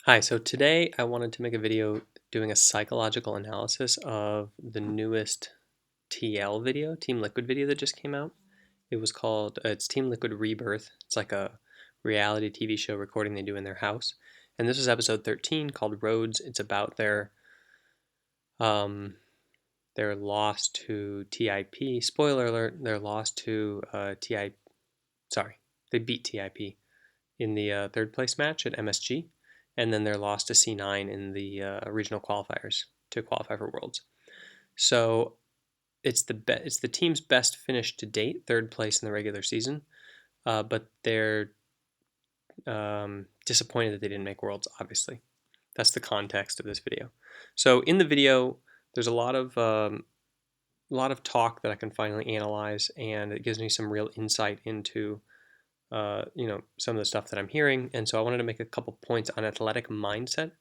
Hi, so today I wanted to make a video doing a psychological analysis of the newest TL video, Team Liquid video that just came out. It was called, it's Team Liquid Rebirth. It's like a reality TV show recording they do in their house. And this is episode 13 called Roads. It's about um, their loss to TIP. Spoiler alert, their loss to sorry, they beat TIP in the third place match at MSG, and then their loss to C9 in the regional qualifiers to qualify for Worlds. So it's the team's best finish to date, third place in the regular season, but they're disappointed that they didn't make Worlds. Obviously, that's the context of this video. So in the video, there's a lot of talk that I can finally analyze, and it gives me some real insight into some of the stuff that I'm hearing. And so I wanted to make a couple points on athletic mindset,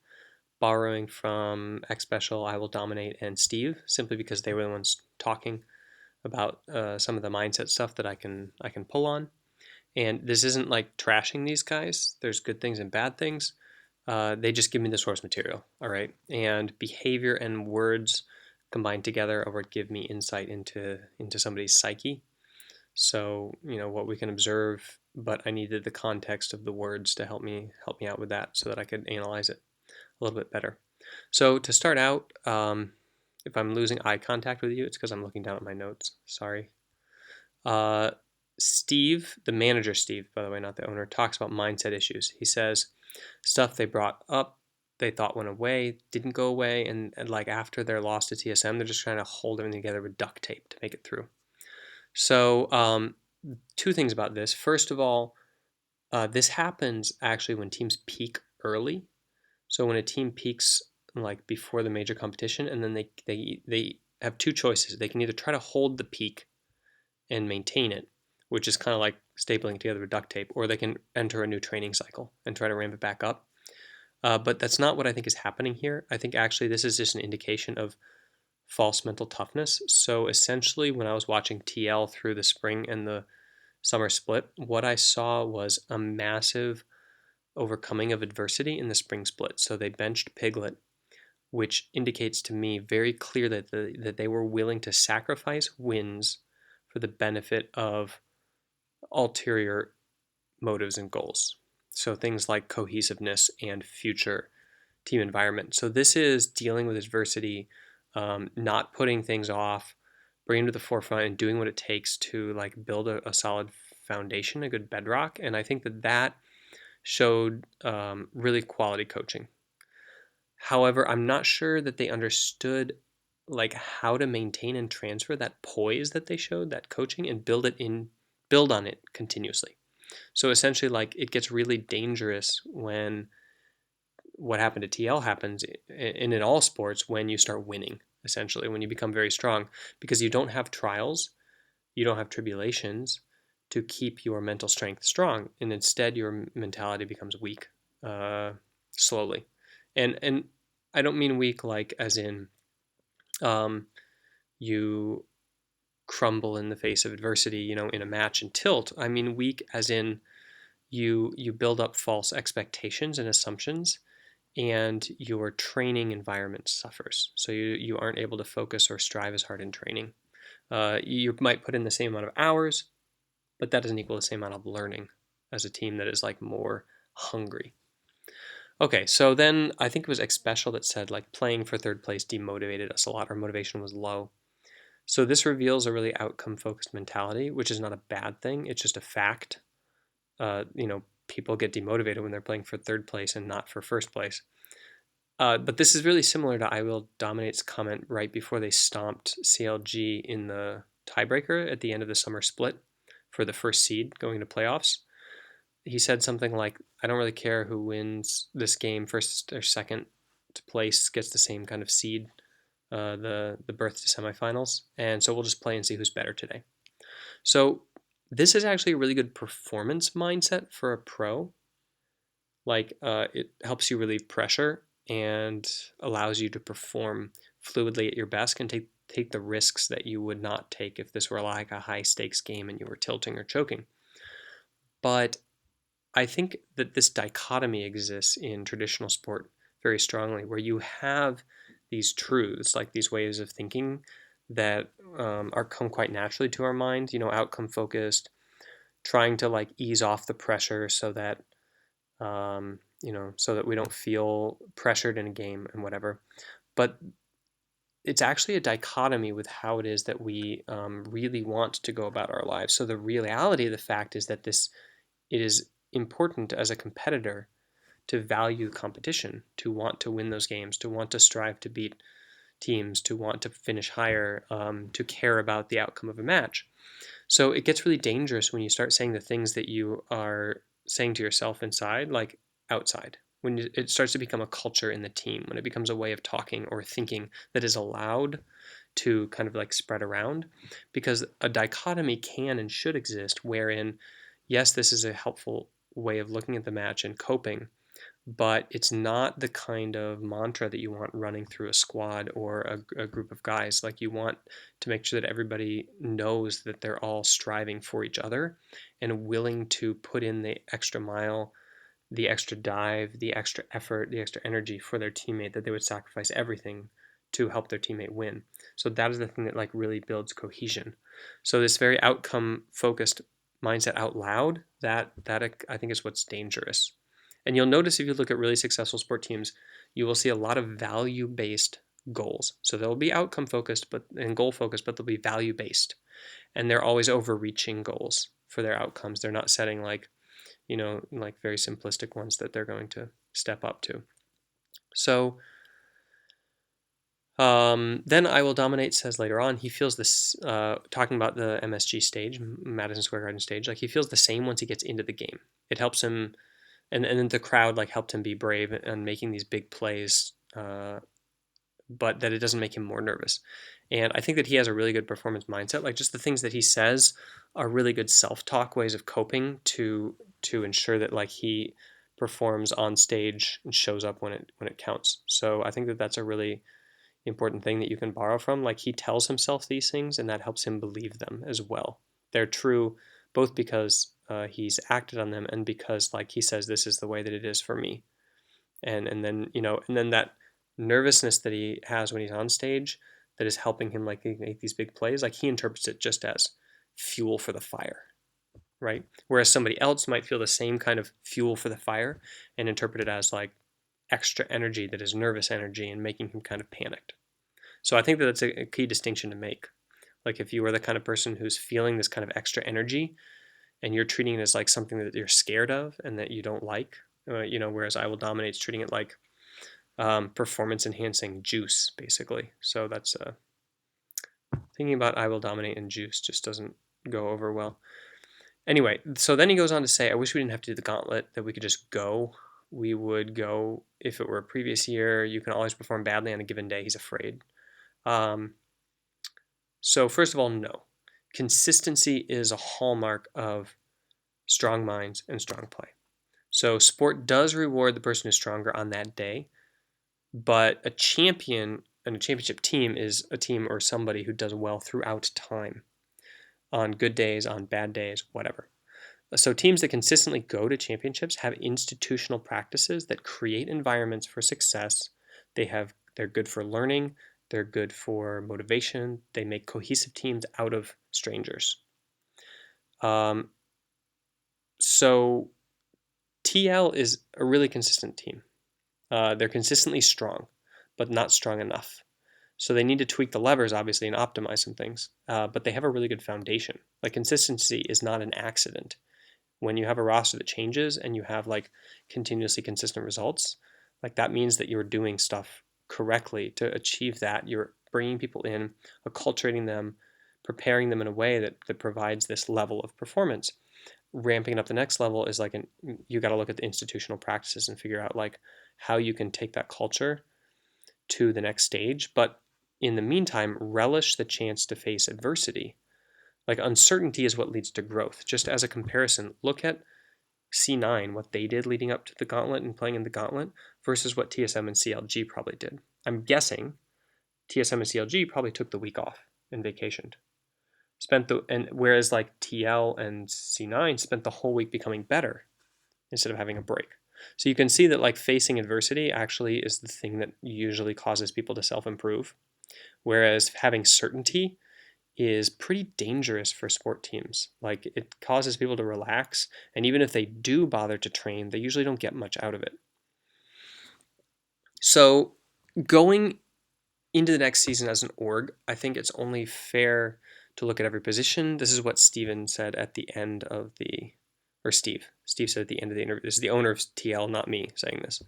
borrowing from X Special, I Will Dominate, and Steve, simply because they were the ones talking about some of the mindset stuff that I can pull on. And this isn't like trashing these guys. There's good things and bad things. They just give me the source material, all right? And behavior and words combined together are what give me insight into somebody's psyche. So, what we can observe, but I needed the context of the words to help me out with that so that I could analyze it a little bit better. So to start out, if I'm losing eye contact with you, it's because I'm looking down at my notes. Sorry. Steve, the manager Steve, by the way, not the owner, talks about mindset issues. He says stuff they brought up, they thought went away, didn't go away, and like after their loss to TSM, they're just trying to hold everything together with duct tape to make it through. So two things about this. First of all, this happens actually when teams peak early. So when a team peaks like before the major competition, and then they have two choices. They can either try to hold the peak and maintain it, which is kind of like stapling together with duct tape, or they can enter a new training cycle and try to ramp it back up. But that's not what I think is happening here. I think actually this is just an indication of false mental toughness. So essentially, when I was watching TL through the spring and the summer split, what I saw was a massive overcoming of adversity in the spring split. So they benched Piglet, which indicates to me very clear that they were willing to sacrifice wins for the benefit of ulterior motives and goals. So things like cohesiveness and future team environment. So this is dealing with adversity, not putting things off, bringing to the forefront and doing what it takes to like build a solid foundation, a good bedrock. And I think that showed really quality coaching. However, I'm not sure that they understood like how to maintain and transfer that poise that they showed, that coaching, and build on it continuously. So essentially, like it gets really dangerous when what happened to TL happens in all sports when you start winning, essentially, when you become very strong, because you don't have trials, you don't have tribulations to keep your mental strength strong, and instead your mentality becomes weak slowly. And I don't mean weak like as in you crumble in the face of adversity, in a match and tilt. I mean weak as in you build up false expectations and assumptions, and your training environment suffers. So you aren't able to focus or strive as hard in training. You might put in the same amount of hours, but that doesn't equal the same amount of learning as a team that is like more hungry. Okay, so then I think it was X Special that said like playing for third place demotivated us a lot. Our motivation was low. So this reveals a really outcome focused mentality, which is not a bad thing. It's just a fact. People get demotivated when they're playing for third place and not for first place. But this is really similar to I Will Dominate's comment right before they stomped CLG in the tiebreaker at the end of the summer split for the first seed going to playoffs. He said something like, I don't really care who wins this game, first or second to place gets the same kind of seed, the berth to semifinals. And so we'll just play and see who's better today. So this is actually a really good performance mindset for a pro. Like it helps you relieve pressure and allows you to perform fluidly at your best and take the risks that you would not take if this were like a high stakes game and you were tilting or choking. But I think that this dichotomy exists in traditional sport very strongly, where you have these truths, like these ways of thinking that are come quite naturally to our mind, outcome focused, trying to like ease off the pressure so that so that we don't feel pressured in a game and whatever. But it's actually a dichotomy with how it is that we really want to go about our lives. So the reality of the fact is that it is important as a competitor to value competition, to want to win those games, to want to strive to beat teams, to want to finish higher, to care about the outcome of a match. So it gets really dangerous when you start saying the things that you are saying to yourself inside, like outside. When it starts to become a culture in the team, when it becomes a way of talking or thinking that is allowed to kind of like spread around, because a dichotomy can and should exist wherein, yes, this is a helpful way of looking at the match and coping, but it's not the kind of mantra that you want running through a squad or a group of guys. Like, you want to make sure that everybody knows that they're all striving for each other and willing to put in the extra mile, the extra dive, the extra effort, the extra energy for their teammate, that they would sacrifice everything to help their teammate win. So that is the thing that like really builds cohesion. So this very outcome focused mindset out loud, that I think is what's dangerous. And you'll notice if you look at really successful sport teams, you will see a lot of value-based goals. So they'll be outcome focused and goal focused, but they'll be value-based. And they're always overreaching goals for their outcomes. They're not setting like very simplistic ones that they're going to step up to. So then I Will Dominate says later on, he feels this, talking about the MSG stage, Madison Square Garden stage, like he feels the same once he gets into the game. It helps him, and then the crowd like helped him be brave and making these big plays, but that it doesn't make him more nervous. And I think that he has a really good performance mindset. Like, just the things that he says are really good self-talk ways of coping to ensure that like he performs on stage and shows up when it counts. So I think that that's a really important thing that you can borrow from. Like, he tells himself these things, and that helps him believe them as well. They're true both because he's acted on them and because like he says, this is the way that it is for me. And then that nervousness that he has when he's on stage, that is helping him like make these big plays, like he interprets it just as fuel for the fire, right? Whereas somebody else might feel the same kind of fuel for the fire and interpret it as like extra energy that is nervous energy and making him kind of panicked. So I think that that's a key distinction to make. Like, if you are the kind of person who's feeling this kind of extra energy and you're treating it as like something that you're scared of and that you don't like, whereas I Will Dominate treating it like performance enhancing juice, basically. So that's thinking about I Will Dominate and juice just doesn't go over well. Anyway, so then he goes on to say, I wish we didn't have to do the gauntlet, that we could just go. We would go if it were a previous year. You can always perform badly on a given day. He's afraid. So first of all, no. Consistency is a hallmark of strong minds and strong play. So sport does reward the person who's stronger on that day, but a champion and a championship team is a team or somebody who does well throughout time, on good days, on bad days, whatever. So teams that consistently go to championships have institutional practices that create environments for success. They're good for learning. They're good for motivation. They make cohesive teams out of strangers. So TL is a really consistent team. They're consistently strong, but not strong enough. So they need to tweak the levers, obviously, and optimize some things. But they have a really good foundation. Like, consistency is not an accident. When you have a roster that changes and you have like continuously consistent results, like that means that you're doing stuff correctly to achieve that. You're bringing people in, acculturating them, preparing them in a way that provides this level of performance. Ramping up the next level is like you got to look at the institutional practices and figure out like how you can take that culture to the next stage. But in the meantime, relish the chance to face adversity. Like, uncertainty is what leads to growth. Just as a comparison, look at C9, what they did leading up to the gauntlet and playing in the gauntlet versus what TSM and CLG probably did. I'm guessing TSM and CLG probably took the week off and vacationed. Whereas like TL and C9 spent the whole week becoming better instead of having a break. So you can see that like facing adversity actually is the thing that usually causes people to self-improve, whereas having certainty is pretty dangerous for sport teams. Like it causes people to relax, and even if they do bother to train, they usually don't get much out of it. So going into the next season as an org, I think it's only fair to look at every position. This is what Steven said at the end of the, or Steve said at the end of the interview. This is the owner of TL, not me, saying this.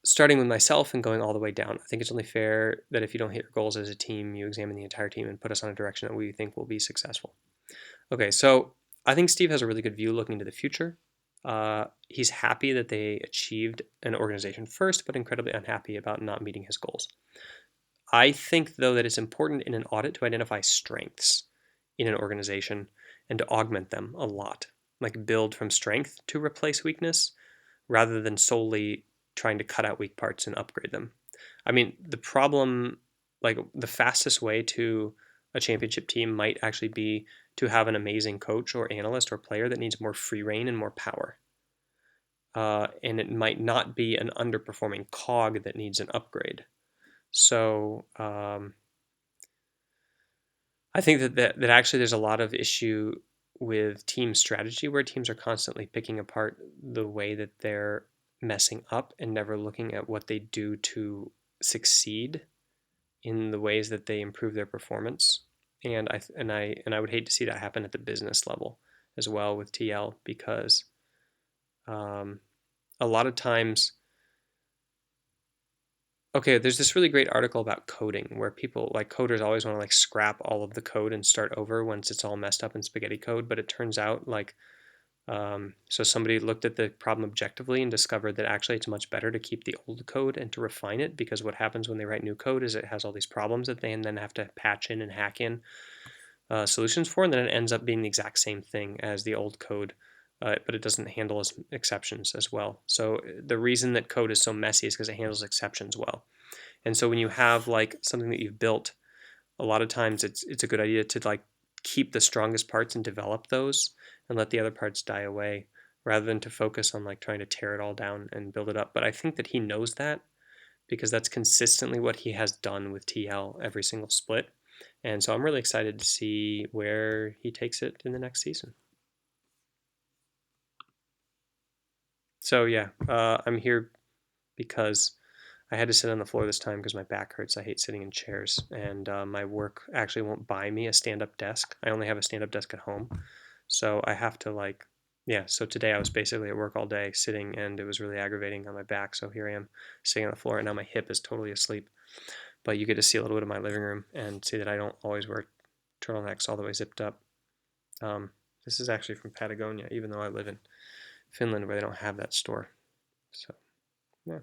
Starting with myself and going all the way down, I think it's only fair that if you don't hit your goals as a team, you examine the entire team and put us on a direction that we think will be successful. Okay, so I think Steve has a really good view looking into the future. He's happy that they achieved an organization first, but incredibly unhappy about not meeting his goals. I think, though, that it's important in an audit to identify strengths in an organization and to augment them a lot, like build from strength to replace weakness, rather than solely trying to cut out weak parts and upgrade them. I mean, the problem, like the fastest way to a championship team might actually be to have an amazing coach or analyst or player that needs more free reign and more power. And it might not be an underperforming cog that needs an upgrade. So I think that actually there's a lot of issue with team strategy where teams are constantly picking apart the way that they're messing up and never looking at what they do to succeed in the ways that they improve their performance. And I would hate to see that happen at the business level as well with TL, because a lot of times, okay, there's this really great article about coding where people, like coders, always want to like scrap all of the code and start over once it's all messed up in spaghetti code. But it turns out like, so somebody looked at the problem objectively and discovered that actually it's much better to keep the old code and to refine it, because what happens when they write new code is it has all these problems that they then have to patch in and hack in solutions for, and then it ends up being the exact same thing as the old code. But it doesn't handle exceptions as well. So the reason that code is so messy is because it handles exceptions well. And so when you have like something that you've built, a lot of times it's a good idea to like keep the strongest parts and develop those and let the other parts die away, rather than to focus on like trying to tear it all down and build it up. But I think that he knows that, because that's consistently what he has done with TL every single split. And so I'm really excited to see where he takes it in the next season. So yeah, I'm here because I had to sit on the floor this time because my back hurts. I hate sitting in chairs, and my work actually won't buy me a stand-up desk. I only have a stand-up desk at home, so I have to like, yeah. So today I was basically at work all day sitting, and it was really aggravating on my back. So here I am sitting on the floor, and now my hip is totally asleep. But you get to see a little bit of my living room and see that I don't always wear turtlenecks all the way zipped up. This is actually from Patagonia, even though I live in Finland where they don't have that store. So, yeah.